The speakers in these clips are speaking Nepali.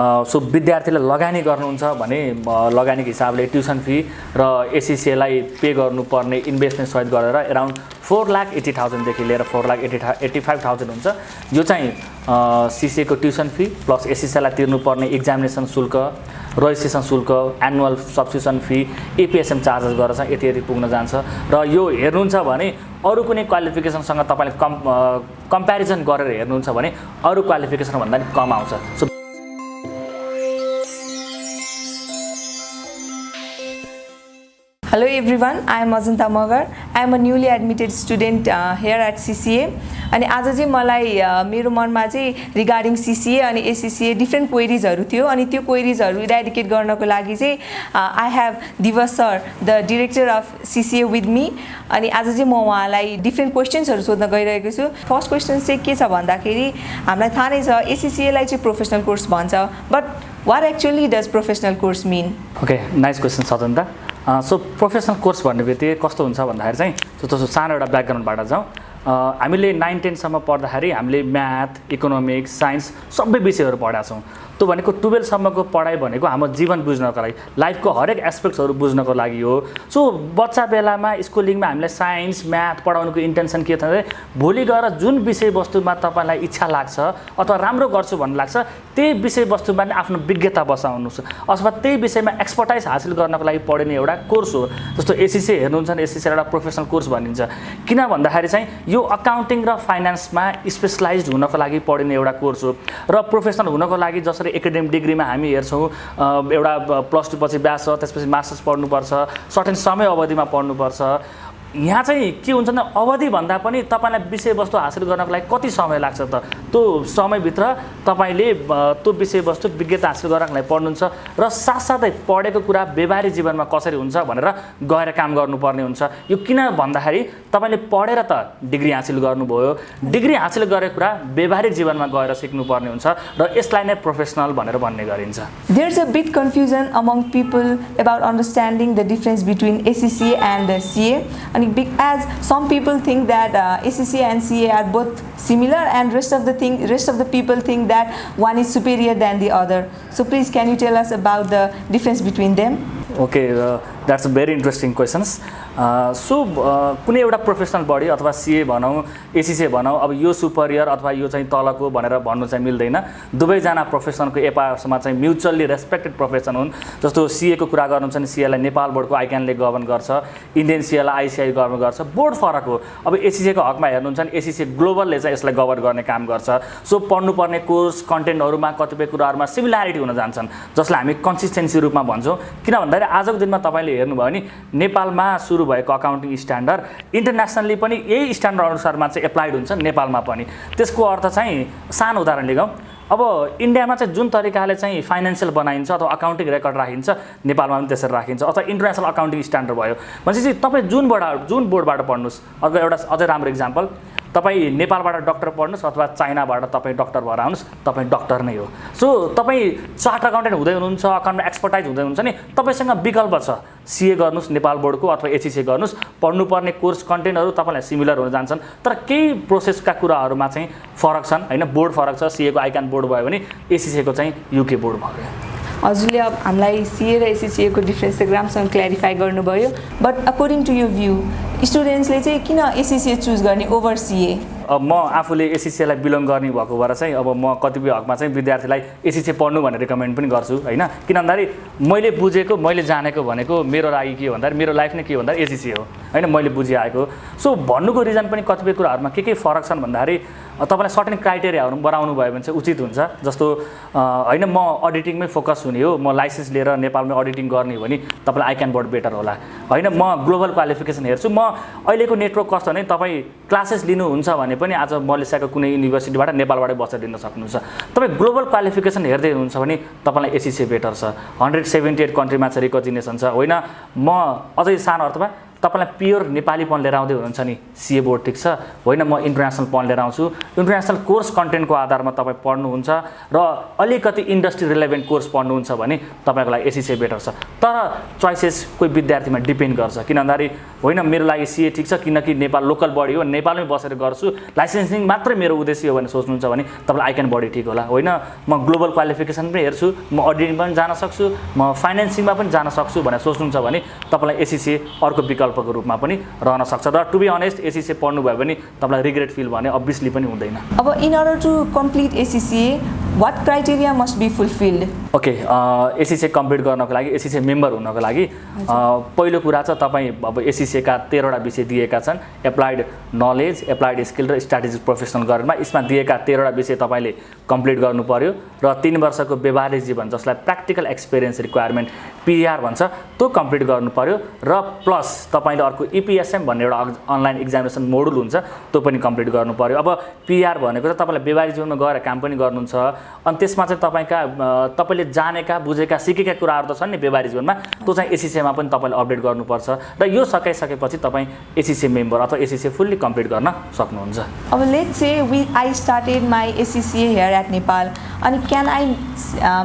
सो विद्यार्थीले लगानी गर्नुहुन्छ भने लगानीको हिसाबले ट्युसन फी र एससीसीलाई पे गर्नुपर्ने इन्भेस्टमेन्ट सहित गरेर अराउन्ड 4,80,000 देखि लिएर 4,85,000 हुन्छ। यो चाहिँ सीसीएको ट्युसन फी प्लस एससीसीलाई तिर्नुपर्ने एक्जामिनेसन शुल्क, रजिस्ट्रेसन शुल्क, एनुअल सब्सक्रिप्सन फी, एपीएसएम चार्जेस गरेर चाहिँ यति पुग्न जान्छ। र यो हेर्नुहुन्छ भने अरु कुनै क्वालिफिकेसनसँग तपाईले कम्प्यारिजन गरेर हेर्नुहुन्छ भने अरु क्वालिफिकेसन भन्दा नि कम आउँछ। So Hello everyone, I am Ajanta Magar. I am a newly admitted student here at CCA. अनि आज चाहिँ मलाई मेरो मनमा चाहिँ रिगार्डिङ CCA अनि ACCA डिफरेन्ट क्वेरीजहरु थियो अनि त्यो क्वेरीजहरु इराडिकेट गर्नको लागि चाहिँ आई हैव दिवस sir the director of CCA with me. अनि आज चाहिँ म उहाँलाई डिफरेन्ट क्वेशन्सहरु सोध्न गइरहेको छु। फर्स्ट क्वेशन चाहिँ के छ भन्दाखेरि हामीलाई थाहा नै छ ACCA लाई चाहिँ प्रोफेसनल कोर्स भन्छ, but what actually does professional course mean? Okay, nice question Sajanta. So professional course भन्ने बित्तिकै कस्तो हुन्छ भन्दाखेरि चाहिँ जस्तो सानो एउटा ब्याकग्राउन्डबाट जाउँ। हामीले 9-10 सम्म पढ्दाखेरि हामीले म्याथ, इकोनोमिक्स, साइन्स सबै विषयहरू पढाएको छौँ। त्यो भनेको 12 सम्मको पढाइ भनेको हाम्रो जीवन बुझ्नको लागि, लाइफको हरेक एस्पेक्ट्सहरू बुझ्नको लागि हो। सो बच्चा बेलामा स्कुलिङमा हामीलाई साइन्स म्याथ पढाउनुको इन्टेन्सन के थियो भने भोलि गएर जुन विषयवस्तुमा तपाईँलाई इच्छा लाग्छ अथवा राम्रो गर्छु भन्ने लाग्छ त्यही विषयवस्तुमा नै आफ्नो विज्ञता बसाउनुहोस् अथवा त्यही विषयमा एक्सपर्टाइज हासिल गर्नको लागि पढिने एउटा कोर्स हो। जस्तो एससीसी हेर्नुहुन्छ भने एससीसी एउटा प्रोफेसनल कोर्स भनिन्छ। किन भन्दाखेरि चाहिँ यो अकाउन्टिङ र फाइनान्समा स्पेशलाइज्ड हुनको लागि पढिने एउटा कोर्स हो। र प्रोफेसनल हुनको लागि जसरी एकाडेमिक डिग्रीमा हामी हेर्छौँ एउटा +2 पछि ब्याचलर त्यसपछि मास्टर्स पढ्नुपर्छ, सर्टेन समय अवधिमा पढ्नुपर्छ। यहाँ चाहिँ के हुन्छ भने अवधि भन्दा पनि तपाईलाई विषयवस्तु हासिल गर्नको लागि कति समय लाग्छ त त्यो समयभित्र तपाईले त्यो विषयवस्तु विज्ञता हासिल गर्नको लागि पढ्नुहुन्छ र साथसाथै पढेको कुरा व्यवहारिक जीवनमा कसरी हुन्छ भनेर गएर काम गर्नुपर्ने हुन्छ। यो किन भन्दाखेरि तपाईले पढेर त डिग्री हासिल गर्नुभयो, डिग्री हासिल गरेको कुरा व्यवहारिक जीवनमा गएर सिक्नुपर्ने हुन्छ र यसलाई नै प्रोफेसनल भनेर भन्ने गरिन्छ। There is a bit confusion among people about understanding the difference between ACCA and CA. As some people think that ACCA and CA are both similar, and rest of the people think that one is superior than the other. So please, can you tell us about the difference between them? Okay, that's a very interesting questions. कुनै एउटा प्रोफेसनल बडी अथवा सीए भनौँ एसीसी भनौँ अब यो सुपरियर अथवा यो चाहिँ तलको भनेर भन्नु चाहिँ मिल्दैन। दुवैजना प्रोफेसनको एपासमा चाहिँ म्युचुअली रेस्पेक्टेड प्रोफेसन हुन्। जस्तो सीएको कुरा गर्नुहुन्छ भने सीएलाई नेपाल बोर्डको आइक्यानले गभर्न गर्छ, इन्डियन सीएलाई आइसिआई गभर्न गर्छ, बोर्ड फरक हो। अब एसीसीको हकमा हेर्नुहुन्छ भने एसीसी ग्लोबलले चाहिँ यसलाई गभर्न गर्ने काम गर्छ। सो पढ्नुपर्ने कोर्स कन्टेन्टहरुमा कतिपय कुराहरुमा सिमिल्यारिटी हुन जान्छन् जसलाई हामी कन्सिस्टेन्सी रूपमा भन्छौँ। किन भन्दाखेरि आजको दिनमा तपाईले हेर्नुभयो भने नेपालमा सुरु भएको अकाउन्टिङ स्ट्यान्डर्ड इन्टरनेसनली पनि यही स्ट्यान्डर्ड अनुसारमा चाहिँ एप्लाइड हुन्छ नेपालमा पनि। त्यसको अर्थ चाहिँ सानो उदाहरण लिगौँ, अब इन्डियामा चाहिँ जुन तरिकाले चाहिँ फाइनान्शियल बनाइन्छ अथवा अकाउन्टिङ रेकर्ड राखिन्छ नेपालमा पनि त्यसरी राखिन्छ अथवा इन्टरनेसनल अकाउन्टिङ स्ट्यान्डर्ड भयो भनेपछि तपाईँ जुन बोर्डबाट पढ्नुहोस्। अर्को एउटा अझै राम्रो इक्जाम्पल, तपाईँ नेपालबाट डक्टर पढ्नुहोस् अथवा चाइनाबाट तपाईँ डक्टर भएर आउनुहोस्, तपाईँ डक्टर नै हो। सो तपाईँ चार्ट अकाउन्टेन्ट हुँदै हुनुहुन्छ, अकाउन्टमा एक्सपर्टाइज हुँदै हुनुहुन्छ नि, तपाईँसँग विकल्प छ सीए गर्नुहोस् नेपाल बोर्डको अथवा एचसीसी गर्नुहोस्। पढ्नुपर्ने कोर्स कन्टेन्टहरू तपाईँलाई सिमिलर हुन जान्छन् तर केही प्रोसेसका कुराहरूमा चाहिँ फरक छन् हैन। बोर्ड फरक छ, सीएको आइक्यान बोर्ड भयो भने एसीसीको चाहिँ युके बोर्ड भयो। हजुरले अब हामीलाई सीए र एसीसीए को डिफरेन्स चाहिँ राम्रोसँग क्ल्यारिफाई गर्नुभयो, but according to your view स्टुडेन्ट्सले चाहिँ किन एसीसीए चुज गर्ने ओभर सीए? अब म आफूले एसीसीलाई बिलोङ गर्ने भएको भएर चाहिँ अब म कतिपय हकमा चाहिँ विद्यार्थीलाई एसीसी पढ्नु भनेर रिकमेन्ड पनि गर्छु हैन। किन भन्दाखेरि मैले बुझेको मैले जानेको भनेको मेरो लागि के हो भन्दाखेरि मेरो लाइफ नै के हो भन्दाखेरि एसीसी हो हैन, मैले बुझिआएको। सो भन्नुको रिजन पनि कतिपय कुराहरुमा के फरक छन् भन्दाखेरि तपाईलाई सर्टेन क्राइटेरियाहरु बनाउनु भयो भने चाहिँ उचित हुन्छ। जस्तो हैन म अडिटिङमै फोकस हुने हो, म लाइसेन्स लिएर नेपालमै अडिटिङ गर्ने हो भने तपाईलाई आइक्यान बोर्ड बेटर होला हैन। म ग्लोबल क्वालिफिकेसन हेर्छु, म अहिलेको नेटवर्क कस्तो भने तपाईँ क्लासेस लिनुहुन्छ भने पनि आज मलेसियाको कुनै युनिभर्सिटीबाट नेपालबाटै बसेर लिन सक्नुहुन्छ। तपाईँ ग्लोबल क्वालिफिकेसन हेर्दै हुनुहुन्छ भने तपाईलाई एसीसी बेटर छ। 178 कन्ट्रीमा चाहिँ रिकग्निसन छ होइन। म अझै सानो अर्थमा तपाईँलाई प्योर नेपालीपन लिएर आउँदै हुनुहुन्छ नि सिए बोर्ड ठिक छ, होइन म इन्टरनेसनलपन लिएर आउँछु, इन्टरनेसनल कोर्स कन्टेन्टको आधारमा तपाईँ पढ्नुहुन्छ र अलिकति इन्डस्ट्री रिलेभेन्ट कोर्स पढ्नुहुन्छ भने तपाईँको लागि एससिसिए बेटर छ। तर चोइसेस कोही विद्यार्थीमा डिपेन्ड गर्छ, किन भन्दाखेरि होइन मेरो लागि सिए ठिक छ किनकि नेपाल लोकल बडी हो, नेपालमै बसेर गर्छु, लाइसेन्सिङ मात्रै मेरो उद्देश्य हो भने सोच्नुहुन्छ भने तपाईँलाई आई क्यान बडी ठिक होला। होइन म ग्लोबल क्वालिफिकेसन पनि हेर्छु, म अडिटिङ पनि जान सक्छु, म फाइनेन्सिङमा पनि जान सक्छु भनेर सोच्नुहुन्छ भने तपाईँलाई एससिसिए अर्को विकल्पको रूपमा पनि रहन सक्छ। र टु बी अनेस्ट एससिसिए पढ्नुभयो भने तपाईँलाई रिग्रेट फिल भने अभियसली पनि हुँदैन। अब in order to complete ACCA what criteria must be fulfilled? Okay, ACCA complete गर्नको लागि, एससिसिए मेम्बर हुनको लागि पहिलो कुरा चाहिँ तपाईँ अब एससिसिएका 13वटा विषय दिएका छन्, एप्लाइड नलेज, एप्लाइड स्किल र स्ट्राटेजिक प्रोफेसनल गरेरमा। यसमा दिएका 13वटा विषय तपाईँले कम्प्लिट गर्नु पर्यो र 3 वर्षको व्यवहारिक जीवन जसलाई प्र्याक्टिकल एक्सपिरियन्स रिक्वायरमेन्ट पिआर भन्छ त्यो कम्प्लिट गर्नु पर्यो र प्लस तपाईँले अर्को इपिएसएम भन्ने एउटा अनलाइन एक्जामिनेसन मोडुल हुन्छ त्यो पनि कम्प्लिट गर्नु पर्यो। अब पिआर भनेको चाहिँ तपाईँले व्यवहारिक जीवनमा गएर काम पनि गर्नुहुन्छ, अनि त्यसमा चाहिँ तपाईँले जानेका बुझेका सिकेका कुराहरू त छन् नि व्यवहारिक जीवनमा, त्यो चाहिँ एससिसिएमा पनि तपाईँले अपडेट गर्नुपर्छ र यो सकाइसकेपछि तपाईँ एससिसिए मेम्बर अथवा एससिसिए फुल्ली कम्प्लिट गर्न सक्नुहुन्छ। अब let's say I started my ACCA here at Nepal, अनि can I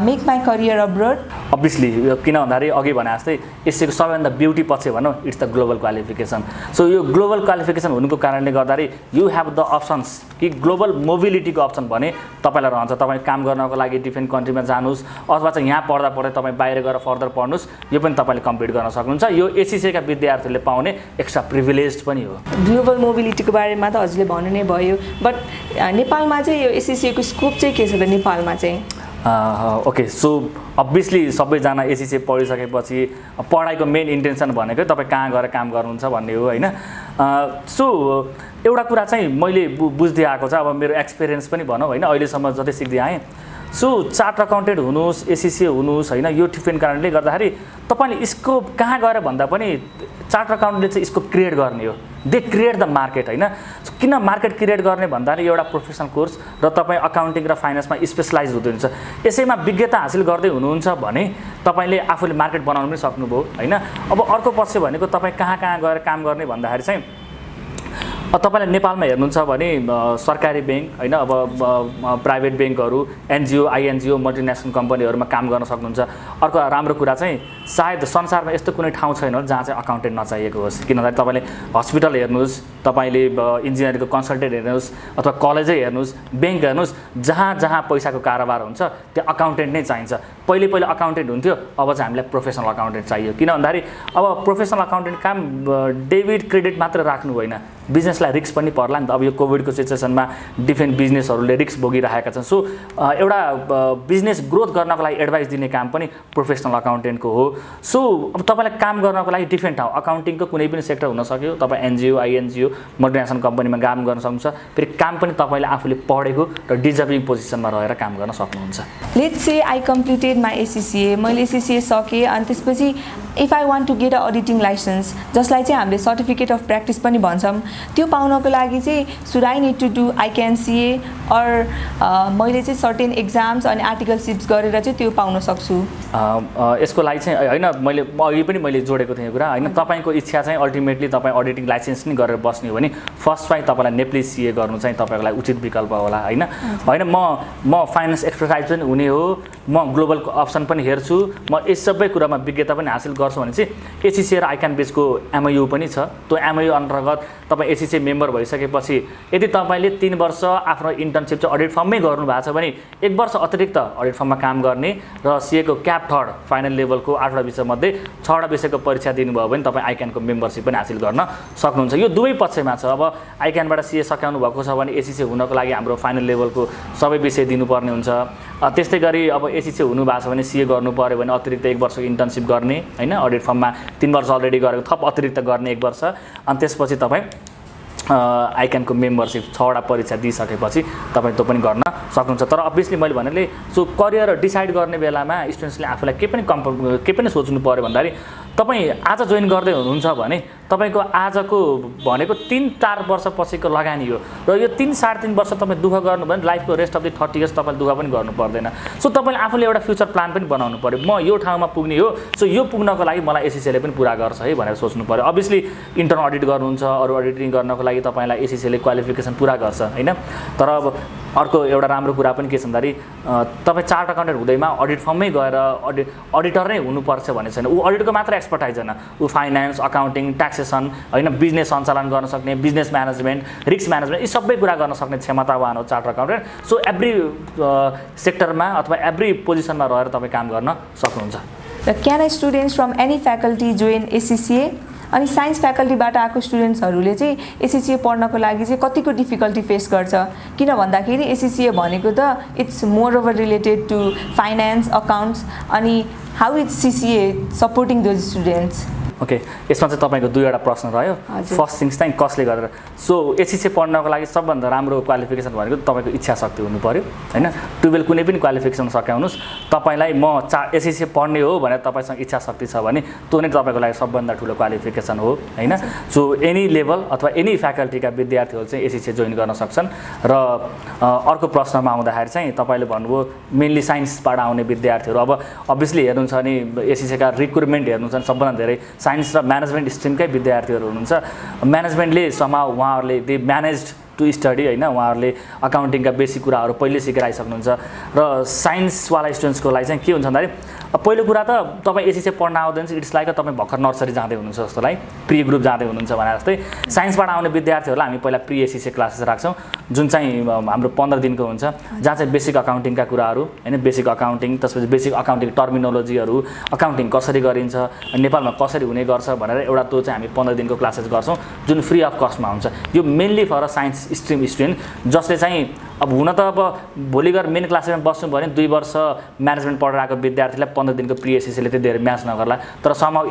make my career abroad? Obviously, किन भन्दाखेरि अघि भने जस्तै एससिएको सबैभन्दा ब्युटी पछि भनौँ it's the global qualification. So यो ग्लोबल क्वालिफिकेसन हुनुको कारणले गर्दाखेरि यु हेभ द अप्सन्स कि ग्लोबल मोबिलिटीको अप्सन भने तपाईँलाई रहन्छ। तपाईँ काम गर्नको लागि डिफ्रेन्ट कन्ट्रीमा जानुहोस् अथवा चाहिँ यहाँ पढ्दा पढ्दै तपाईँ बाहिर गएर फर्दर पढ्नुहोस्, यो पनि तपाईँले कम्प्लिट गर्न सक्नुहुन्छ। यो एससिसिएका विद्यार्थीहरूले पाउने एक्स्ट्रा प्रिभिलेज पनि हो। ग्लोबल मोबिलिटीको बारेमा त हजुरले भन्नु नै भयो, बट नेपालमा चाहिँ यो एससिसिएको स्कोप चाहिँ के छ त नेपालमा चाहिँ? ओके, सो अभियसली सबैजना एससिसिए पढिसकेपछि पढाइको मेन इन्टेन्सन भनेकै तपाईँ कहाँ गएर काम गर्नुहुन्छ भन्ने हो, होइन? सो एउटा कुरा चाहिँ मैले बुझ्दै आएको छ, अब मेरो एक्सपिरियन्स पनि भनौँ, होइन, अहिलेसम्म जति सिक्दै आएँ। सो चार्ट अकाउन्टेन्ट हुनुहोस्, एससिसिए हुनुहोस्, होइन, यो डिफ्रेन्ट कारणले गर्दाखेरि तपाईँले स्कोप कहाँ गएर भन्दा पनि चार्ट अकाउन्टेन्टले चाहिँ स्कोप क्रिएट गर्ने हो। दे क्रिएट द मार्केट, होइन? किन मार्केट क्रिएट गर्ने भन्दाखेरि एउटा प्रोफेसनल कोर्स र तपाईँ अकाउन्टिङ र फाइनेन्समा स्पेसलाइज हुनुहुन्छ, यसैमा विज्ञता हासिल गर्दै हुनुहुन्छ भने तपाईँले आफूले मार्केट बनाउनु पनि सक्नुभयो, होइन? अब अर्को पक्ष भनेको तपाईँ कहाँ कहाँ गएर काम गर्ने भन्दाखेरि चाहिँ तपाईँले नेपालमा हेर्नुहुन्छ भने सरकारी ब्याङ्क, होइन, अब प्राइभेट ब्याङ्कहरू, एनजिओ, आइएनजिओ, मल्टिनेसनल कम्पनीहरूमा काम गर्न सक्नुहुन्छ। अर्को राम्रो कुरा चाहिँ सायद संसारमा यस्तो कुनै ठाउँ छैन जहाँ चाहिँ अकाउन्टेन्ट नचाहिएको होस्, किन भन्दाखेरि तपाईँले हस्पिटल हेर्नुहोस्, तपाईँले इन्जिनियरिङको कन्सल्टेन्ट हेर्नुहोस् अथवा कलेजै हेर्नुहोस्, ब्याङ्क हेर्नुहोस्, जहाँ जहाँ पैसाको कारोबार हुन्छ त्यहाँ अकाउन्टेन्ट नै चाहिन्छ। पहिले अकाउन्टेन्ट हुन्थ्यो, अब चाहिँ हामीलाई प्रोफेसनल अकाउन्टेन्ट चाहियो, किन भन्दाखेरि अब प्रोफेसनल अकाउन्टेन्ट काम डेबिट क्रेडिट मात्र राख्नु होइन, बिजनेसलाई रिस्क पनि पर्ला नि त। अब यो कोभिडको सिचुएसनमा डिफ्रेन्ट बिजनेसहरूले रिस्क भोगिरहेका छन्। सो एउटा बिजनेस ग्रोथ गर्नको लागि एडभाइस दिने काम पनि प्रोफेसनल अकाउन्टेन्टको हो। सो अब तपाईँलाई काम गर्नको लागि डिफ्रेन्ट ठाउँ, अकाउन्टिङको कुनै पनि सेक्टर हुनसक्यो, तपाईँ एनजिओ, आइएनजिओ, मल्टिनेसनल कम्पनीमा काम गर्न सक्नुहुन्छ, फेरि काम पनि तपाईँले आफूले पढेको र डिजर्भिङ पोजिसनमा रहेर काम गर्न सक्नुहुन्छ। Let's say I completed my ACCA, मैले एससिसिए सकेँ, अनि त्यसपछि if I want to get a auditing licence, जसलाई चाहिँ हामीले सर्टिफिकेट अफ प्र्याक्टिस पनि भन्छौँ, त्यो पाउनको लागि चाहिँ should I need to do ICAN CA or मैले चाहिँ सर्टेन एक्जाम्स अनि आर्टिकलसिप्स गरेर चाहिँ त्यो पाउन सक्छु? यसको लागि चाहिँ होइन, मैले अघि पनि मैले जोडेको थिएँ कुरा, होइन, तपाईँको इच्छा चाहिँ अल्टिमेटली तपाईँ अडिटिङ लाइसेन्स नै गरेर बस्ने हो भने फर्स्ट चाहिँ तपाईँलाई नेप्ली सिए गर्नु चाहिँ तपाईँको लागि उचित विकल्प होला, होइन? होइन, म फाइनेन्स एक्सपर्टाइज पनि हुने हो, म ग्लोबल अप्सन पनि हेर्छु, म यस सबै कुरामा विज्ञता पनि हासिल गर्छु भने चाहिँ एससिसिए र आइक्यान बिचको एमओयू पनि छ। त्यो एमओयू अन्तर्गत तपाईँ एससिसिए मेम्बर भइसकेपछि यदि तपाईँले 3 वर्ष आफ्नो इन्टर्नसिप चाहिँ अडिट फर्ममै गर्नु भएको छ भने 1 वर्ष अतिरिक्त अडिट फर्ममा काम गर्ने र सिएको क्याप थर्ड फाइनल लेभलको 8वटा विषयमध्ये 6वटा विषयको परीक्षा दिनुभयो भने तपाईँ आइक्यानको मेम्बरसिप पनि हासिल गर्न सक्नुहुन्छ। यो दुवै पक्षमा छ। अब आइक्यानबाट सिए सकाउनु भएको छ भने एससिसिए हुनको लागि हाम्रो फाइनल लेभलको सबै विषय दिनुपर्ने हुन्छ। त्यस्तै गरी अब एससिसिए हुनु भएको छ भने सिए गर्नु पऱ्यो भने अतिरिक्त 1 वर्षको इन्टर्नसिप गर्ने, होइन, अडिट फर्ममा 3 वर्ष अलरेडी गरेको थप अतिरिक्त गर्ने 1 वर्ष, अनि त्यसपछि तपाईँ आइक्यानको मेम्बरसिप 6वटा परीक्षा दिइसकेपछि तपाईँ त्यो पनि गर्न सक्नुहुन्छ। तर अभियसली मैले भनेले सो करियर डिसाइड गर्ने बेलामा स्टुडेन्ट्सले आफूलाई के पनि सोच्नु पऱ्यो भन्दाखेरि तपाईँ आज जोइन गर्दै हुनुहुन्छ भने तपाईँको आजको भनेको 3-4 वर्षपछिको लगानी हो र यो 3-3.5 वर्ष तपाईँ दुःख गर्नु भने लाइफको रेस्ट अफ द 30 इयर्स तपाईँले दुःख पनि गर्नु पर्दैन। सो तपाईँले आफूले एउटा फ्युचर प्लान पनि बनाउनु पऱ्यो, म यो ठाउँमा पुग्ने हो, सो यो पुग्नको लागि मलाई एससीसीले पनि पुरा गर्छ है भनेर सोच्नु पऱ्यो। अभियसली इन्टर्न अडिट गर्नुहुन्छ, अरू अडिटिङ गर्नको लागि तपाईँलाई एससीसीले क्वालिफिकेसन पुरा गर्छ होइन। तर अब अर्को एउटा राम्रो कुरा पनि के छ भन्दाखेरि तपाईँ चार्ट अकाउन्टेन्ट हुँदैमा अडिट फर्ममै गएर अडिटर नै हुनुपर्छ भन्ने छैन। ऊ अडिटको मात्र एक्सपर्टाइज होइन, ऊ फाइनेन्स, अकाउन्टिङ, ट्याक्सेसन होइन, बिजनेस सञ्चालन गर्न सक्ने, बिजनेस म्यानेजमेन्ट, रिस्क म्यानेजमेन्ट, यी सबै कुरा गर्न सक्ने क्षमतावान हो चार्ट अकाउन्टेन्ट। सो एभ्री सेक्टरमा अथवा एभ्री पोजिसनमा रहेर तपाईँ काम गर्न सक्नुहुन्छ। र can I students from any faculty join ACCA? अनि साइन्स फ्याकल्टीबाट आएको स्टुडेन्ट्सहरूले चाहिँ एससीसीए पढ्नको लागि चाहिँ कतिको डिफिकल्टी फेस गर्छ? किन भन्दाखेरि एससीसीए भनेको त it's more over related to finance, accounts, अनि how is CCA supporting those students? Okay, यसमा चाहिँ तपाईँको दुईवटा प्रश्न रह्यो। फर्स्ट थिङ्स चाहिँ कसले गरेर, सो एससीसीए पढ्नको लागि सबभन्दा राम्रो क्वालिफिकेसन भनेको तपाईँको इच्छा शक्ति हुनु पऱ्यो होइन। 12 कुनै पनि क्वालिफिकेसन सकाउनुहोस्, तपाईँलाई म एससीसीए पढ्ने हो भनेर तपाईँसँग इच्छा शक्ति छ भने त्यो नै तपाईँको लागि सबभन्दा ठुलो क्वालिफिकेसन हो होइन। सो एनी लेभल अथवा एनी फ्याकल्टीका विद्यार्थीहरू चाहिँ एससीसीए जोइन गर्न सक्छन्। र अर्को प्रश्नमा आउँदाखेरि चाहिँ तपाईँले भन्नुभयो मेनली साइन्सबाट आउने विद्यार्थीहरू, अब अभियसली हेर्नुहुन्छ भने एससीसीएका रिक्रुटमेन्ट हेर्नुहुन्छ भने सबभन्दा धेरै साइन्स र म्यानेजमेन्ट स्ट्रिमकै विद्यार्थीहरू हुनुहुन्छ। म्यानेजमेन्टले समाउ उहाँहरूले दे म्यानेज्ड टु स्टडी होइन, उहाँहरूले अकाउन्टिङका बेसिक कुराहरू पहिले सिकेर आइसक्नुहुन्छ। र साइन्सवाला स्टुडेन्ट्सको लागि चाहिँ के हुन्छ भन्दाखेरि पहिलो कुरा त तपाईँ एससीसीए पढ्न आउँदैन, इट्स लाइक तपाईँ भर्खर नर्सरी जाँदै हुनुहुन्छ जस्तो लागि, प्री ग्रुप जाँदै हुनुहुन्छ भने जस्तै। साइन्सबाट आउने विद्यार्थीहरूलाई हामी पहिला प्री एससीसीए क्लासेस राख्छौँ, जुन चाहिँ हाम्रो 15 दिनको हुन्छ, जहाँ चाहिँ बेसिक अकाउन्टिङका कुराहरू होइन, बेसिक अकाउन्टिङ, त्यसपछि बेसिक अकाउन्टिङ टर्मिनोलोजीहरू, अकाउन्टिङ कसरी गरिन्छ, नेपालमा कसरी हुने गर्छ भनेर एउटा त्यो चाहिँ हामी 15 दिनको क्लासेस गर्छौँ, जुन फ्री अफ कस्टमा हुन्छ। यो mainly for science stream student जसले चाहिँ अब हुन त अब भोलि गएर मेन क्लासमा बस्नु भयो भने 2 वर्ष म्यानेजमेन्ट पढेर आएको विद्यार्थीलाई 15 दिनको प्री एससीसीले त्यति धेरै म्याच नगर्ला, तर somehow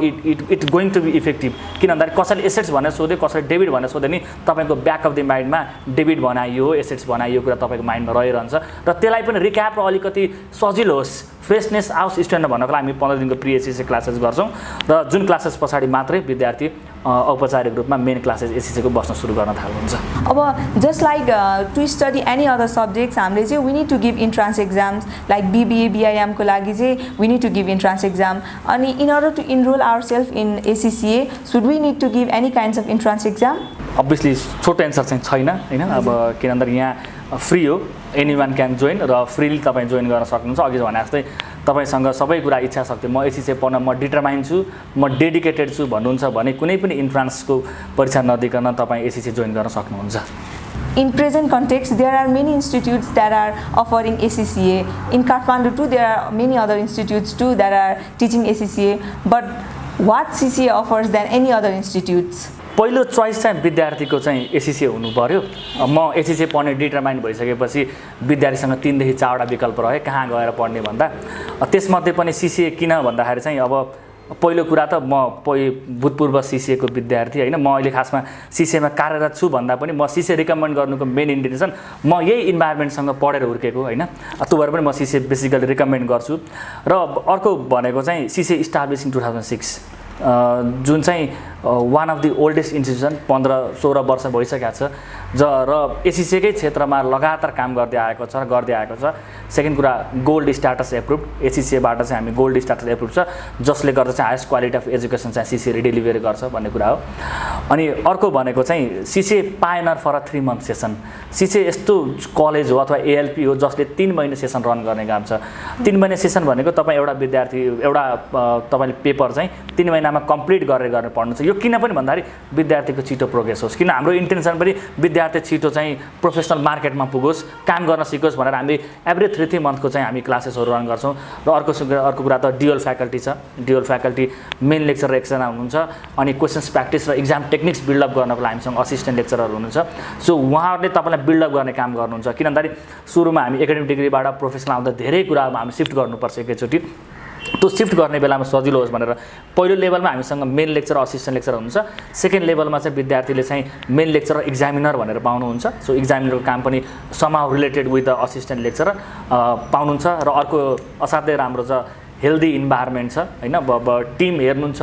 it going to be effective. किन भन्दाखेरि कसैले एसेट्स भनेर सोध्यो, कसैले डेबिट भनेर सोध्यो नि तपाईँको ब्याक अफ द माइन्डमा डेबिट बनाइयो, एसेट्स बनाइयो कुरा तपाईँको माइन्डमा रहिरहन्छ र त्यसलाई पनि रिक्याप र अलिकति सजिलो होस्, फ्रेसनेस आओस् स्टुडेन्ट भन्नको लागि हामी 15 दिनको प्री एससीसी क्लासेस गर्छौँ। र जुन क्लासेस पछाडि मात्रै विद्यार्थी औपचारिक रूपमा मेन क्लासेस एससीसीको बस्न सुरु गर्न थाल्नुहुन्छ। अब just like to study any other subjects हामीले चाहिँ we need to give entrance exams, like BBA बिआइएमको लागि चाहिँ we need to give entrance exam. अनि in order to enrol our self in ACCA should we need to give any kinds of entrance exam? Obviously छोटो एन्सर चाहिँ छैन होइन। अब किन भन्दाखेरि यहाँ फ्री हो, एनी वान क्यान जोइन र फ्रीली तपाईँ जोइन गर्न सक्नुहुन्छ। अघि भने जस्तै तपाईँसँग सबै कुरा इच्छा शक्ति, म एससीसीए पढ्न म डिटरमाइन छु, म डेडिकेटेड छु भन्नुहुन्छ भने कुनै पनि इन्ट्रान्सको परीक्षा नदिकन तपाईँ एससीसीए जोइन गर्न सक्नुहुन्छ। In present context, there are many institutes that are offering ACCA. In Kathmandu too, there are many other institutes too that are teaching ACCA. But what CCA offers than any other institutes? पहिलो चोइस चाहिँ विद्यार्थीको चाहिँ एससीसीए हुनु पर्यो। म एससीसीए पढ्ने डिटरमाइन भइसकेपछि विद्यार्थीसँग 3 देखि 4 वटा विकल्प रहे कहाँ गएर पढ्ने भन्दा, त्यसमध्ये पनि सीसीए किन भन्दाखेरि चाहिँ अब पहिलो कुरा त म भूतपूर्व सीसीए को विद्यार्थी होइन, म अहिले खासमा सीसीएमा कार्यरत छु भन्दा पनि म सीसीए रिकमेन्ड गर्नुको मेन इन्टेन्सन म यही इन्भाइरोमेन्टसँग पढेर हुर्केको होइन, त्यो भएर पनि म सीसीए बेसिकली रिकमेन्ड गर्छु। र अर्को भनेको चाहिँ सीसीए इस्टाब्लिस इन 2006 जुन चाहिँ one of the oldest institution 15-16 वर्ष भइसकेको छ र एससीसीकै क्षेत्रमा लगातार काम गर्दै आएको छ। सेकेन्ड कुरा गोल्ड स्ट्याटस एप्रुभड, एससीसीबाट चाहिँ हामी गोल्ड स्ट्याटस एप्रुभ छ, जसले गर्दा चाहिँ हाइएस्ट क्वालिटी अफ एजुकेसन चाहिँ सीसीएले डेलिभर गर्छ भन्ने कुरा हो। अनि अर्को भनेको चाहिँ सीसीए पाएनर फर 3 month सेसन। सीसीए यस्तो कलेज हो अथवा एएलपी हो जसले 3 महिना सेसन रन गर्ने काम छ। 3 महिना सेसन भनेको तपाईँ एउटा विद्यार्थी एउटा तपाईँले पेपर चाहिँ 3 महिनामा कम्प्लिट गरेर गर्न पर्नुहुन्छ। यो किन पनि भन्दाखेरि विद्यार्थीको छिटो प्रोग्रेस होस्, किन हाम्रो इन्टेन्सन पनि विद्यार्थी छिटो चाहिँ प्रोफेसनल मार्केटमा पुगोस्, काम गर्न सिकोस् भनेर हामी एभ्री 3 monthको चाहिँ हामी क्लासेसहरू रन गर्छौँ। र अर्को कुरा त ड्युअल फ्याकल्टी छ। ड्युअल फ्याकल्टी मेन लेक्चरर एकजना हुनुहुन्छ अनि क्वेसन्स प्र्याक्टिस र इक्जाम टेक्निक्स बिल्डअप गर्नको लागि हामीसँग असिस्टेन्ट लेक्चरर हुनुहुन्छ। सो उहाँहरूले तपाईँलाई बिल्डअप गर्ने काम गर्नुहुन्छ। किन भन्दाखेरि सुरुमा हामी एकाडेमिक डिग्रीबाट प्रोफेसनल आउँदा धेरै कुरामा हामी सिफ्ट गर्नुपर्छ एकैचोटि, त्यो सिफ्ट गर्ने बेलामा सजिलो होस् भनेर पहिलो लेभलमा हामीसँग मेन लेक्चर असिस्टेन्ट लेक्चर हुनुहुन्छ। सेकेन्ड लेभलमा चाहिँ विद्यार्थीले चाहिँ मेन लेक्चर एक्जामिनर भनेर पाउनुहुन्छ। सो एक्जामिनरको काम पनि somehow related with the assistant lecturer पाउनुहुन्छ। र अर्को असाध्यै राम्रो छ हेल्दी इन्भाइरोमेन्ट छ होइन। अब टिम हेर्नुहुन्छ,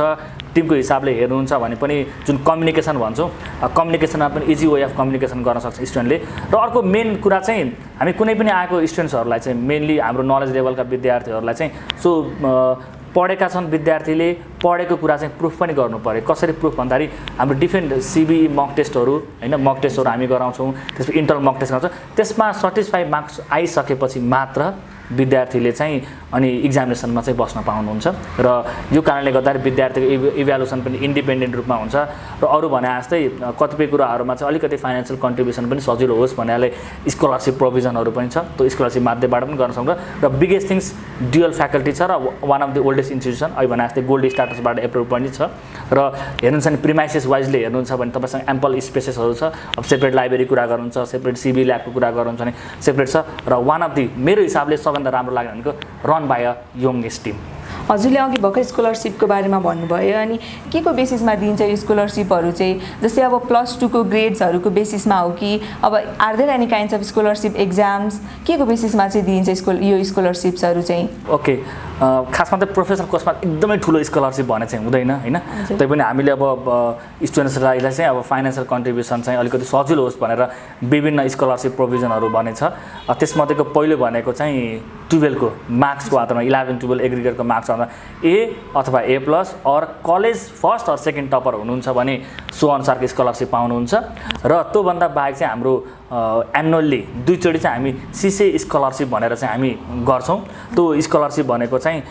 टिमको हिसाबले हेर्नुहुन्छ भने पनि जुन कम्युनिकेसन भन्छौँ, कम्युनिकेसनमा पनि इजी वे अफ कम्युनिकेसन गर्न सक्छ स्टुडेन्टले। र अर्को मेन कुरा चाहिँ हामी कुनै पनि आएको स्टुडेन्ट्सहरूलाई चाहिँ मेनली हाम्रो नलेज लेभलका विद्यार्थीहरूलाई चाहिँ पढेका छन् विद्यार्थीले पढेको कुरा चाहिँ प्रुफ पनि गर्नु पर्यो। कसरी प्रुफ भन्दाखेरि हाम्रो डिफ्रेन्ट सिबी मक टेस्टहरू होइन, मक टेस्टहरू हामी गराउँछौँ, त्यसपछि इन्टरनल मक टेस्ट गराउँछौँ। त्यसमा सर्टिफाइड मार्क्स आइसकेपछि मात्र विद्यार्थीले चाहिँ अनि इक्जामिनेसनमा चाहिँ बस्न पाउनुहुन्छ। र यो कारणले गर्दाखेरि विद्यार्थीको इभ्यालुएसन पनि इन्डिपेन्डेन्ट रूपमा हुन्छ। र अरू भने जस्तै कतिपय कुराहरूमा चाहिँ अलिकति फाइनेन्सियल कन्ट्रिब्युसन पनि सजिलो होस् भन्नाले स्कलरसिप प्रोभिजनहरू पनि छ, त्यो स्कलरसिप माध्यमबाट पनि गर्न सक्छ। र बिगेस्ट थिङ्स डुअल फ्याकल्टी छ र one of the oldest institution अहिले भने जस्तै गोल्ड स्टाटसबाट एप्रुभ पनि छ। र हेर्नुहुन्छ भने प्रिमाइसेस वाइजले हेर्नुहुन्छ भने तपाईँसँग एम्पल स्पेसेसहरू छ। अब सेपरेट लाइब्रेरी कुरा गर्नुहुन्छ, सेपरेट सिबी ल्याबको कुरा गर्नुहुन्छ भने सेपरेट छ। र वान अफ दि मेरो हिसाबले सबभन्दा राम्रो लाग्यो भनेको run by a youngest team. हजुरले अघि भर्खर स्कलरसिपको बारेमा भन्नुभयो, अनि के को बेसिसमा दिन्छ यो स्कलरसिपहरू चाहिँ? जस्तै अब +2 को ग्रेड्सहरूको बेसिसमा हो कि अब are there any kinds of scholarship exams, के को बेसिसमा चाहिँ दिइन्छ यो स्कलरसिप्सहरू चाहिँ? ओके, खासमा त प्रोफेसनल कोर्समा एकदमै ठुलो स्कलरसिप भने चाहिँ हुँदैन होइन। तैपनि हामीले अब स्टुडेन्ट्सलाई चाहिँ अब फाइनेन्सियल कन्ट्रिब्युसन चाहिँ अलिकति सजिलो होस् भनेर विभिन्न स्कलरसिप प्रोभिजनहरू बनेछ। त्यसमध्येको पहिलो भनेको चाहिँ 12 को मार्क्सको आधारमा 11-12 एग्रिगेटको मार्क्स ए अथवा A+ और कलेज फर्स्ट और सेकेन्ड टपर हुनुहुन्छ भने सो अनुसारको स्कलरसिप पाउनुहुन्छ। र त्योभन्दा बाहेक चाहिँ हाम्रो एनुअल्ली 2 चोटि चाहिँ हामी सिसे स्कलरसिप भनेर चाहिँ हामी गर्छौँ। त्यो स्कलरसिप भनेको चाहिँ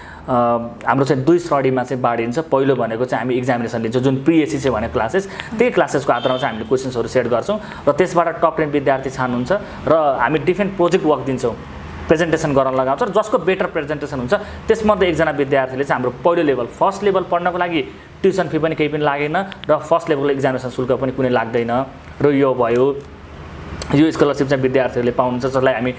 हाम्रो चाहिँ 2 स्टडीमा चाहिँ बाँडिन्छ। पहिलो भनेको चाहिँ हामी इक्जामिनेसन लिन्छौँ, जुन प्रिएसिसे भने क्लासेस, त्यही क्लासेसको आधारमा चाहिँ हामीले क्वेसन्सहरू सेट गर्छौँ र त्यसबाट टप 10 विद्यार्थी छान्नुहुन्छ। र हामी डिफ्रेन्ट प्रोजेक्ट वर्क दिन्छौँ, प्रेजेन्टेसन गर्न लगाउँछ। र जसको बेटर प्रेजेन्टेसन हुन्छ त्यसमध्ये एकजना विद्यार्थीले चाहिँ हाम्रो पहिलो लेभल फर्स्ट लेभल पढ्नको लागि ट्युसन फी पनि केही पनि लागेन र फर्स्ट लेभलको एक्जामिनेसन शुल्क पनि कुनै लाग्दैन। र यो भयो, यो स्कलरसिप चाहिँ विद्यार्थीहरूले पाउनुहुन्छ, जसलाई हामी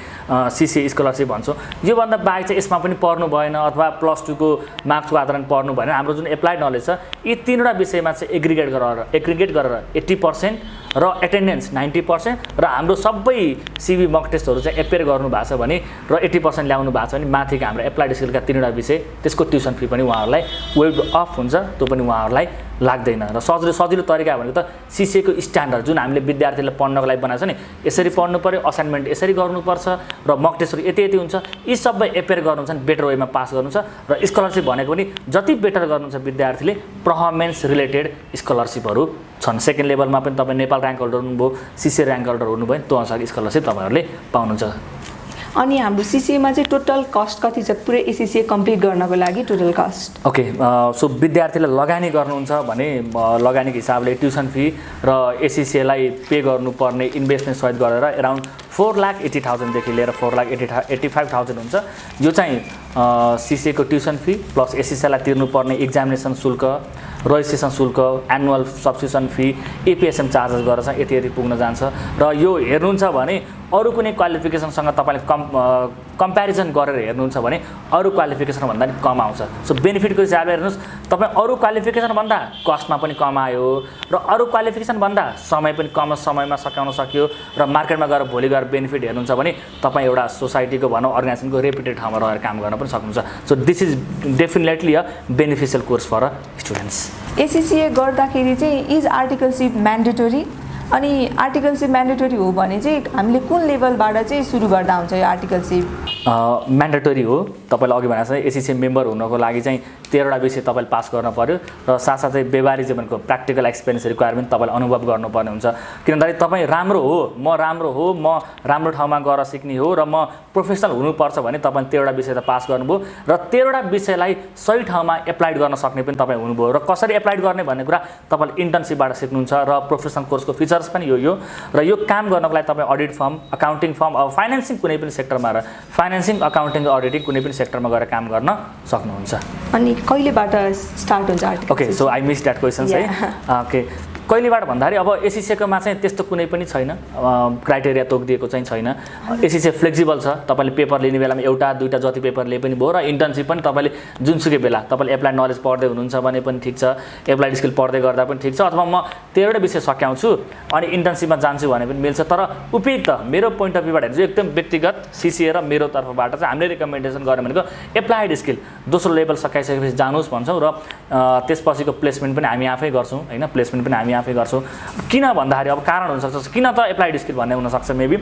सिसिए स्कलरसिप भन्छौँ। योभन्दा बाहेक चाहिँ यसमा पनि पढ्नु भएन अथवा +2 को मार्क्सको आधारमा पढ्नु भएन, हाम्रो जुन एप्लाइड नलेज छ यी 3वटा विषयमा चाहिँ एग्रिगेट गरेर 80% र एटेन्डेन्स 90% र हाम्रो सबै सिबी मक टेस्टहरू चाहिँ एपेयर गर्नु भएको छ भने र 80% ल्याउनु भएको छ भने माथिको हाम्रो एप्लाइड स्किलका 3वटा विषय त्यसको ट्युसन फी पनि उहाँहरूलाई वेभ अफ हुन्छ, त्यो पनि उहाँहरूलाई लाग्दैन। र सजिलो तरिका भनेको त सिसिएको स्ट्यान्डर्ड जुन हामीले विद्यार्थीलाई पढ्नको लागि बनाएको छ नि, यसरी पढ्नु पर्यो, असाइनमेन्ट यसरी गर्नुपर्छ र मक टेस्टहरू यति हुन्छ, यी सबै एपेयर गर्नुहुन्छ भने बेटर वेमा पास गर्नुहुन्छ। र स्कलरसिप भनेको पनि जति बेटर गर्नुहुन्छ विद्यार्थीले पर्फर्मेन्स रिलेटेड स्कलरसिपहरू छन्। सेकेन्ड लेभलमा पनि तपाईँ नेपाल र्याङ्क होल्डर हुनुभयो, सिसिए र्याङ्क होल्डर हुनुभयो, त्यो अनुसार स्कलरसिप तपाईँहरूले पाउनुहुन्छ। अनि हाम्रो सिसिएमा चाहिँ टोटल कस्ट कति छ पुरै एसिसिए कम्प्लिट गर्नको लागि टोटल कस्ट? ओके, सो विद्यार्थीले लगानी गर्नुहुन्छ भने लगानीको हिसाबले ट्युसन फी र एसिसिएलाई पे गर्नुपर्ने इन्भेस्टमेन्ट सहित गरेर एराउन्ड 4,80,000 देखि लिएर 4,85,000 हुन्छ। यो चाहिँ सिसिएको ट्युसन फी प्लस एसिसिएलाई तिर्नुपर्ने एक्जामिनेसन शुल्क, रजिस्ट्रेसन शुल्क, एनुअल सब्सक्रिप्सन फी, एपिएसएम चार्जेस गरेर चाहिँ यति पुग्न जान्छ। र यो हेर्नुहुन्छ भने अरू कुनै क्वालिफिकेसनसँग तपाईँले कम्पेरिजन गरेर हेर्नुहुन्छ भने अरू क्वालिफिकेसन भन्दा पनि कम आउँछ। सो बेनिफिटको हिसाबले हेर्नुहोस्, तपाईँ अरू क्वालिफिकेसन भन्दा कस्टमा पनि कम आयो र अरू क्वालिफिकेसन भन्दा समय पनि कम समयमा सकाउन सक्यो र मार्केटमा गएर भोलि गएर बेनिफिट हेर्नुहुन्छ भने तपाईँ एउटा सोसाइटीको भनौँ अर्गनाइजेसनको रेपुटेड ठाउँमा रहेर काम गर्न पनि सक्नुहुन्छ। So this is definitely a beneficial course for students. एसिसिए गर्दाखेरि चाहिँ इज आर्टिकलसिप म्यान्डेटोरी? अनि आर्टिकलसिप म्यान्डेटोरी हो भने चाहिँ हामीले कुन लेभलबाट चाहिँ सुरु गर्दा हुन्छ यो आर्टिकलसिप? म्यान्डेटोरी हो। तपाईँलाई अघि भनेको चाहिँ एसिसिए मेम्बर हुनको लागि चाहिँ 13वटा विषय तपाईँले पास गर्न पर्यो र साथसाथै व्यवहारिक जीवनको प्र्याक्टिकल एक्सपिरियन्स रिक्वायरमेन्ट तपाईँले अनुभव गर्नुपर्ने हुन्छ। किनभने तपाईँ राम्रो हो, म राम्रो ठाउँमा गएर सिक्ने हो र म प्रोफेसनल हुनुपर्छ भने तपाईँले 13वटा विषय त पास गर्नुभयो र 13वटा विषयलाई सही ठाउँमा एप्लाइड गर्न सक्ने पनि तपाईँ हुनुभयो। र कसरी एप्लाइड गर्ने भन्ने कुरा तपाईँले इन्टर्नसिपबाट सिक्नुहुन्छ र प्रोफेसनल कोर्सको फिचर्स पनि यो र यो काम गर्नको लागि तपाईँ अडिट फर्म, अकाउन्टिङ फर्म, अब फाइनेन्सिङ कुनै पनि सेक्टरमा र फाइनेन्सिङ, अकाउन्टिङ, अडिटिङ कुनै पनि सेक्टरमा गएर काम गर्न सक्नुहुन्छ। अनि कहिलेबाट स्टार्ट हुन्छ article? Okay, so I miss that questions है। ओके, कहिलेबाट भन्दाखेरि अब एससिसीमा चाहिँ त्यस्तो कुनै पनि छैन, क्राइटेरिया तोकिदिएको चाहिँ छैन। एससिसी फ्लेक्सिबल छ, तपाईँले पेपर लिने बेलामा एउटा दुईटा जति पेपर लिए पनि भयो, र इन्टर्नसिप पनि तपाईँले जुनसुकै बेला तपाईँले एप्लाइड नलेज पढ्दै हुनुहुन्छ भने पनि ठिक छ, एप्लाइड स्किल पढ्दै गर्दा पनि ठिक छ, अथवा म 13वटा विषय सकाउँछु अनि इन्टर्नसिपमा जान्छु भने पनि मिल्छ। तर उपयुक्त मेरो पोइन्ट अफ भ्यूबाट हेर्छु एकदम व्यक्तिगत सिसिए र मेरो तर्फबाट चाहिँ हामीले रिकमेन्डेसन गर्ने भनेको एप्लाइड स्किल दोस्रो लेभल सकाइसकेपछि जानुहोस् भन्छौँ, र त्यसपछिको प्लेसमेन्ट पनि हामी आफै गर्छौँ होइन, प्लेसमेन्ट पनि हामी आफै गर्छौँ। किन भन्दाखेरि अब कारण हुनसक्छ किन त एप्लाइड स्किल भन्ने हुनसक्छ मेबी,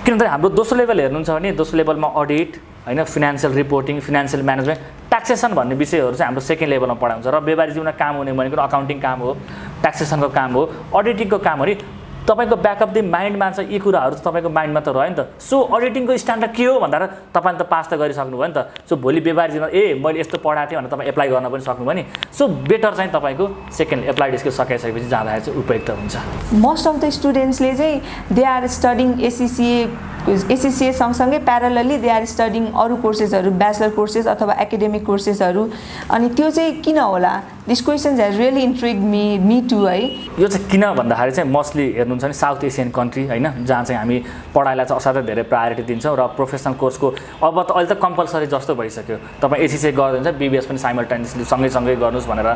किनभने हाम्रो दोस्रो लेभल हेर्नुहुन्छ भने दोस्रो लेभलमा अडिट होइन, financial reporting, financial management, taxation भन्ने विषयहरू चाहिँ हाम्रो सेकेन्ड लेभलमा पढाउँछ। र व्यापारी जीवनमा काम हुने भनेको अकाउन्टिङ काम हो, ट्याक्सेसनको काम हो, अडिटिङको काम हो नि। तपाईँको ब्याकअप द माइन्डमा चाहिँ यी कुराहरू चाहिँ तपाईँको माइन्डमा त रह्यो नि त। सो अडिटिङको स्ट्यान्डर्ड के हो भन्दा तपाईँले त पास त गरिसक्नु भयो नि त। सो भोलि व्यापारी जीवनमा मैले यस्तो पढाएको थिएँ भनेर तपाईँ एप्लाई गर्न पनि सक्नुभयो नि। सो बेटर चाहिँ तपाईँको सेकेन्ड एप्लाइड स्किल सकाइसकेपछि जाँदाखेरि चाहिँ उपयुक्त हुन्छ। मोस्ट अफ द स्टुडेन्ट्सले चाहिँ दे आर स्टडिङ एससिसिए सँगसँगै प्यारलली दे आर स्टडिङ अरू कोर्सेसहरू, ब्याचलर कोर्सेस अथवा एकाडेमिक कोर्सेसहरू, अनि त्यो चाहिँ किन होला? This questions has really intrigue me to है। यो चाहिँ किन भन्दाखेरि चाहिँ मोस्टली हेर्नुहुन्छ भने साउथ एसियन कन्ट्री होइन, जहाँ चाहिँ हामी पढाइलाई चाहिँ असाध्यै धेरै प्रायोरिटी दिन्छौँ, र प्रोफेसनल कोर्सको अब त अहिले त कम्पलसरी जस्तो भइसक्यो। तपाईँ एससिसिए गर्नुहुन्छ बिबिएस पनि साइमल्टेनियसली सँगै गर्नुहोस् भनेर।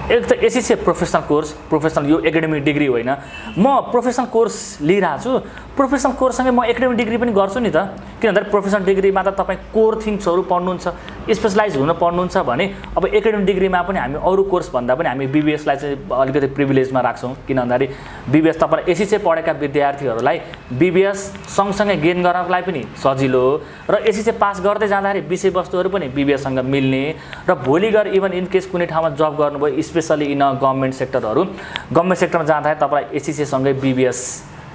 एक त एससिसिए प्रोफेसनल कोर्स, प्रोफेसनल यो एकाडेमिक डिग्री होइन। म प्रोफेसनल कोर्स लिइरहेको छु, प्रोफेसनल कोर्ससँगै म एकाडेमिक डिग्री पनि गर्छु नि त। किन भन्दाखेरि प्रोफेसनल डिग्रीमा त तपाईँ कोर थिङ्सहरू पढ्नुहुन्छ, स्पेसलाइज हुन पढ्नुहुन्छ भने अब एकाडेमिक डिग्रीमा पनि हामी अरू कोर्स भन्दा पनि हामी बिबिएसलाई चाहिँ अलिकति प्रिभिलेजमा राख्छौँ। किन भन्दाखेरि बिबिएस तपाईँले एससिसिए पढेका विद्यार्थीहरूलाई बिबिएस सँगसँगै गेन गर्नको लागि पनि सजिलो, र एससिसिए पास गर्दै जाँदाखेरि विषयवस्तुहरू पनि बिबिएससँग मिल्ने, र भोलि गएर इभन इन केस कुनै ठाउँमा जब गर्नुभयो स्पेसली इन गभर्मेन्ट सेक्टरहरू, गभर्मेन्ट सेक्टरमा जाँदाखेरि तपाईँलाई एससिसिएसँगै बिबिएस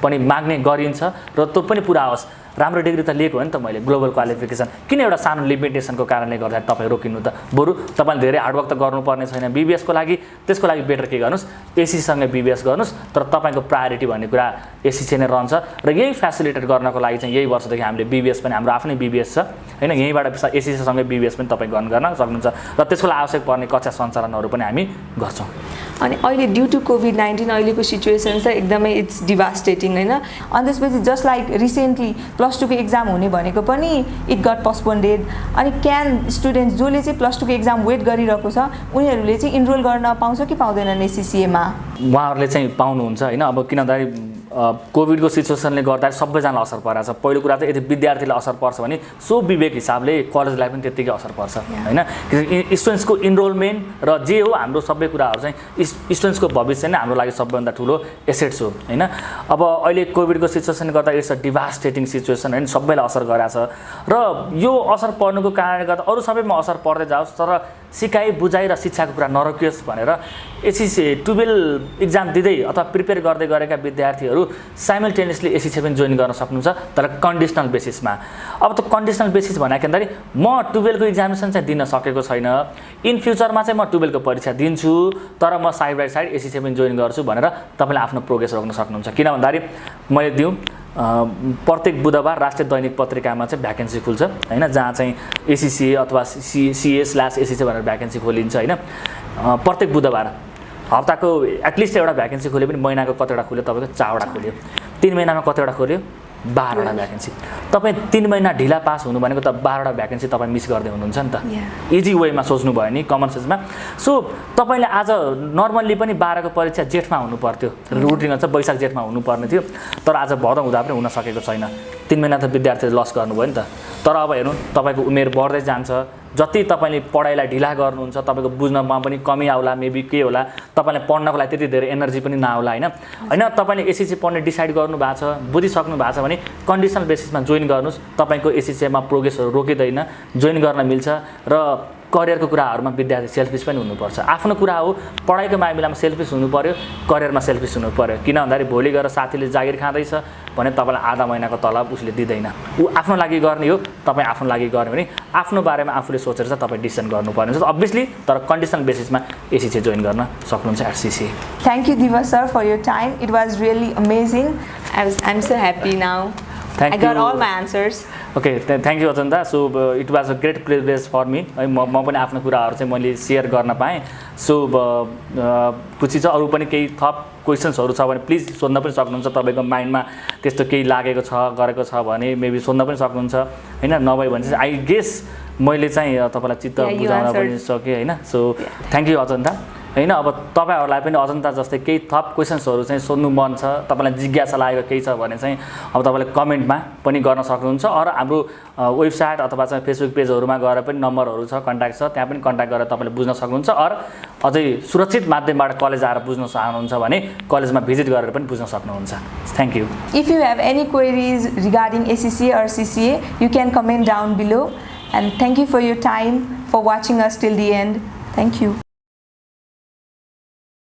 पनि माग्ने गरिन्छ, र त्यो पनि पुरा होस्। राम्रो डिग्री त लिएको हो नि त मैले, ग्लोबल क्वालिफिकेसन, किन एउटा सानो लिमिटेसनको कारणले गर्दा तपाईँ रोकिनु त? बरु तपाईँले धेरै हार्डवर्क त गर्नुपर्ने छैन बिबिएसको लागि, त्यसको लागि बेटर के गर्नुहोस्, एससिसीसँगै बिबिएस गर्नुहोस्। तर तपाईँको प्रायोरिटी भन्ने कुरा एससिसी नै रहन्छ, र यही फेसिलिटेट गर्नको लागि चाहिँ यही वर्षदेखि हामीले बिबिएस पनि हाम्रो आफ्नै बिबिएस छ होइन, यहीँबाट एससिसीसँगै बिबिएस पनि तपाईँ गर्न सक्नुहुन्छ, र त्यसको लागि आवश्यक पर्ने कक्षा सञ्चालनहरू पनि हामी गर्छौँ। अनि अहिले ड्यु टु कोभिड-19 अहिलेको सिचुएसन चाहिँ एकदमै इट्स डिभास्टेटिङ होइन। अनि त्यसपछि जस्ट लाइक रिसेन्टली +2 को एक्जाम हुने भनेको पनि इट गट पोस्टपोन्डेड। अनि क्यान स्टुडेन्ट्स जसले चाहिँ +2 को एक्जाम वेट गरिरहेको छ उनीहरूले चाहिँ इनरोल गर्न पाउँछ कि पाउँदैनन् एससिसिएमा? उहाँहरूले चाहिँ पाउनुहुन्छ होइन। अब किन भन्दाखेरि कोभिडको सिचुएसनले गर्दा सबैजनालाई असर परेको छ। पहिलो कुरा त यदि विद्यार्थीलाई असर पर्छ भने सो विवेक हिसाबले कलेजलाई पनि त्यत्तिकै असर पर्छ होइन। स्टुडेन्ट्सको इनरोलमेन्ट र जे हो हाम्रो सबै कुराहरू चाहिँ स्टुडेन्ट्सको भविष्य नै हाम्रो लागि सबैभन्दा ठुलो एसेट्स हो होइन। अब अहिले कोभिडको सिचुएसनले गर्दा इट्स अ डिभास्टेटिङ सिचुएसन होइन, सबैलाई असर गरेको छ, र यो असर पर्नुको कारणले गर्दा अरू सबैमा असर पर्दै जाओस् तर सिकाइ बुझाइ र शिक्षाको कुरा नरोकियोस् भनेर एससिसी 12 एक्जाम दिँदै अथवा प्रिपेयर गर्दै गरेका विद्यार्थीहरू साइमल्टेनियसली एससिसी पनि जोइन गर्न सक्नुहुन्छ, तर कन्डिसनल बेसिसमा। अब त कन्डिसनल बेसिस भनेको भन्दाखेरि म 12 को एक्जामिनेसन चाहिँ दिन सकेको छैन, इन फ्युचरमा चाहिँ म 12 को परीक्षा दिन्छु तर म साइड बाई साइड एससिसी पनि जोइन गर्छु भनेर तपाईँले आफ्नो प्रोग्रेस रोक्न सक्नुहुन्छ। किन भन्दाखेरि मैले दिउँ प्रत्येक बुधबार राष्ट्रिय दैनिक पत्रिकामा चाहिँ भ्याकेन्सी खुल्छ होइन, जहाँ चाहिँ एससिसी अथवा CA/SCC भनेर भ्याकेन्सी खोलिन्छ होइन। प्रत्येक बुधबार हप्ताको एटलिस्ट एउटा भ्याकेन्सी खोल्यो पनि महिनाको कतिवटा खोल्यो, तपाईँको 4वटा खोल्यो, 3 महिनामा कतिवटा खोल्यो, 12वटा भ्याकेन्सी। तपाईँ 3 महिना ढिला पास हुनु भनेको त 12वटा भ्याकेन्सी तपाईँ मिस गर्दै हुनुहुन्छ नि त। इजी वेमा सोच्नु भयो नि, कमन सेन्समा। सो तपाईँले आज नर्मल्ली पनि 12 को परीक्षा जेठमा हुनु पर्थ्यो, रुटिन चाहिँ वैशाख जेठमा हुनुपर्ने थियो, तर आज भदौ हुँदा पनि हुन सकेको छैन। 3 महिना त विद्यार्थीले लस गर्नुभयो नि त। तर अब हेर्नु तपाईँको उमेर बढ्दै जान्छ, जति तपाईँले पढाइलाई ढिला गर्नुहुन्छ तपाईँको बुझ्नमा पनि कमी आउला, मेबी के होला, तपाईँले पढ्नको लागि त्यति धेरै एनर्जी पनि नआउला होइन। होइन तपाईँले एससिसी पढ्ने डिसाइड गर्नु भएको छ, बुझिसक्नु भएको छ भने कन्डिसनल बेसिसमा जोइन गर्नुहोस्। तपाईँको एससिसीमा प्रोग्रेसहरू रोकिँदैन, जोइन गर्न मिल्छ। र करियरको कुराहरूमा विद्यार्थी सेल्फिस पनि हुनुपर्छ। आफ्नो कुरा हो, पढाइको मामिलामा सेल्फिस हुनु पर्यो, करियरमा सेल्फिस हुनु पर्यो। किन भन्दाखेरि भोलि गएर साथीले जागिर खाँदैछ भने तपाईँलाई आधा महिनाको तलब उसले दिँदैन, ऊ आफ्नो लागि गर्ने हो, तपाईँ आफ्नो लागि गर्ने भने आफ्नो बारेमा आफूले सोचेर चाहिँ तपाईँ डिसिसन गर्नुपर्ने हुन्छ अभियसली। तर कन्डिसनल बेसिसमा एससिसी जोइन गर्न सक्नुहुन्छ एससिसी। Thank you Diwas sir for your time, it was really amazing. I'm so happy now. Thank I got you. all my answers. Okay thank you Ajanta so it was a great privilege for me है म पनि आफ्नो कुराहरू चाहिँ मैले सेयर गर्न पाएँ सो खुसी छ अरू पनि केही थप क्वेसन्सहरू छ भने प्लिज सोध्न पनि सक्नुहुन्छ तपाईँको माइन्डमा त्यस्तो केही लागेको छ गरेको छ भने मेबी सोध्न पनि सक्नुहुन्छ होइन नभए भने चाहिँ आई गेस मैले चाहिँ तपाईँलाई चित्त बुझाउन पनि सकेँ होइन सो थ्याङ्क यू अजन्ता होइन अब तपाईँहरूलाई पनि अजन्ता जस्तै केही थप क्वेसन्सहरू चाहिँ सोध्नु मन छ तपाईँलाई जिज्ञासा लागेको केही छ भने चाहिँ अब तपाईँले कमेन्टमा पनि गर्न सक्नुहुन्छ अरू हाम्रो वेबसाइट अथवा चाहिँ फेसबुक पेजहरूमा गएर पनि नम्बरहरू छ कन्ट्याक्ट छ त्यहाँ पनि कन्ट्याक्ट गरेर तपाईँले बुझ्न सक्नुहुन्छ अरू अझै सुरक्षित माध्यमबाट कलेज आएर बुझ्न चाहनुहुन्छ भने कलेजमा भिजिट गरेर पनि बुझ्न सक्नुहुन्छ thank you If you have any queries regarding ACCA or CCA, you can comment down below. And thank you for your time, for watching us till the end. Thank you.